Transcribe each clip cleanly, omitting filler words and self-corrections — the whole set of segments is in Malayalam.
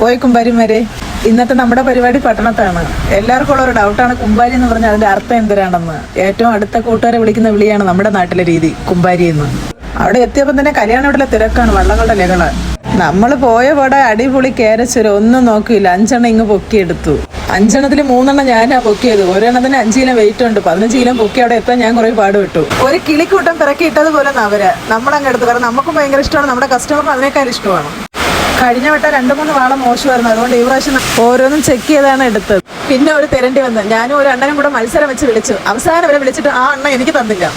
പോയി കുമ്പാരിമാരെ, ഇന്നത്തെ നമ്മുടെ പരിപാടി പട്ടണത്താണ്. എല്ലാവർക്കും ഉള്ള ഒരു ഡൗട്ടാണ് കുമ്പാരി എന്ന് പറഞ്ഞാൽ അതിന്റെ അർത്ഥം എന്തിനാണെന്ന്. ഏറ്റവും അടുത്ത കൂട്ടുകാരെ വിളിക്കുന്ന വിളിയാണ് നമ്മുടെ നാട്ടിലെ രീതി, കുമ്പാരി എന്ന്. അവിടെ എത്തിയപ്പോൾ തന്നെ കല്യാണ വീട്ടിലെ തിരക്കാണ്, വള്ളങ്ങളുടെ ലഹള. നമ്മൾ പോയ പാടെ അടിപൊളി കേരച്ചൊരു ഒന്നും നോക്കിയില്ല, 5 ഇങ്ങ് പൊക്കിയെടുത്തു. 5 3 ഞാനാ പൊക്കിയത്. ഒരെണ്ണത്തിന് 5 കിലോ വെയിറ്റ് ഉണ്ട്. 15 കിലോ പൊക്കി അവിടെ എത്താൻ ഞാൻ കുറെ പാടുപെട്ടു. ഒരു കിളിക്കൂട്ടം പിറക്കി ഇട്ടതുപോലെ അവര് നമ്മളങ്ങ് എടുത്തു. കാരണം നമുക്കും ഭയങ്കര ഇഷ്ടമാണ്, നമ്മുടെ കസ്റ്റമർക്കും അതിനേക്കാൾ ഇഷ്ടമാണ്. കഴിഞ്ഞ വട്ടം 2-3 വാള മോശമായിരുന്നു, അതുകൊണ്ട് ഈ പ്രാവശ്യം ഓരോന്നും ചെക്ക് ചെയ്താണ് എടുത്തത്. പിന്നെ ഒരു തിരണ്ടി വന്ന് ഞാനും ഒരു അണ്ണനും കൂടെ മത്സരം വെച്ച് വിളിച്ചു. അവസാനം വരെ വിളിച്ചിട്ട് ആ അണ്ണ എനിക്ക് തന്നില്ല.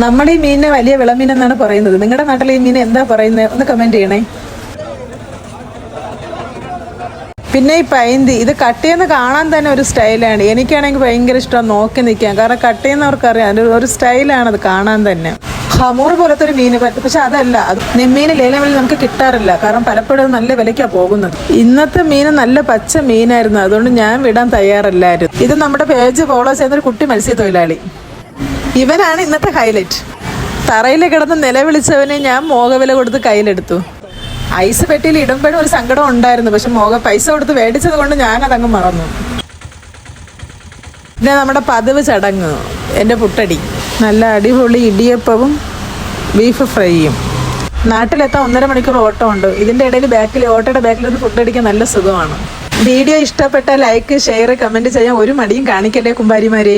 നമ്മുടെ ഈ മീനിനെ വലിയ വിളമീൻ എന്നാണ് പറയുന്നത്. നിങ്ങളുടെ നാട്ടിലെ ഈ മീൻ എന്താ പറയുന്നത് ഒന്ന് കമന്റ് ചെയ്യണേ. പിന്നെ ഈ പൈന്തി, ഇത് കട്ട് ചെയ്യുന്ന കാണാൻ തന്നെ ഒരു സ്റ്റൈലാണ്. എനിക്കാണെങ്കിൽ ഭയങ്കര ഇഷ്ടമാണ് നോക്കി നിൽക്കാൻ. കാരണം കട്ട് ചെയ്യുന്നവർക്കറിയാം, അതിൻ്റെ ഒരു സ്റ്റൈലാണത് കാണാൻ തന്നെ. ഹമൂർ പോലത്തെ ഒരു മീന് പറ്റും, പക്ഷെ അതല്ല. അത് നെമ്മീന് ലേലം നമുക്ക് കിട്ടാറില്ല, കാരണം പലപ്പോഴും അത് നല്ല വിലയ്ക്കാണ് പോകുന്നത്. ഇന്നത്തെ മീൻ നല്ല പച്ച മീനായിരുന്നു, അതുകൊണ്ട് ഞാൻ വിടാൻ തയ്യാറല്ലായിരുന്നു. ഇത് നമ്മുടെ പേജ് ഫോളോ ചെയ്യുന്നൊരു കുട്ടി മത്സ്യത്തൊഴിലാളി. ഇവനാണ് ഇന്നത്തെ ഹൈലൈറ്റ്. തറയിൽ കിടന്ന് നിലവിളിച്ചവനെ ഞാൻ മോഹവില കൊടുത്ത് കയ്യിലെടുത്തു. ഐസ് പെട്ടിയിൽ ഇടുമ്പോഴും ഒരു സങ്കടം ഉണ്ടായിരുന്നു, പക്ഷെ പൈസ കൊടുത്ത് മേടിച്ചത് കൊണ്ട് ഞാനതങ്ങ് മറന്നു. പിന്നെ നമ്മുടെ പതിവ് ചടങ്ങ്, എൻ്റെ പുട്ടടി. നല്ല അടിപൊളി ഇടിയപ്പവും ബീഫ് ഫ്രൈയും. നാട്ടിലെത്താൻ 1.5 മണിക്കൂർ ഓട്ടോ ഉണ്ട്. ഇതിൻ്റെ ഇടയിൽ ഓട്ടോയുടെ ബാക്കിൽ ഫുഡ് അടിക്കാൻ നല്ല സുഖമാണ്. വീഡിയോ ഇഷ്ടപ്പെട്ട ലൈക്ക്, ഷെയർ, കമൻറ്റ് ചെയ്യാൻ ഒരു മടിയും കാണിക്കല്ലേ കുമ്പാരിമാരെ.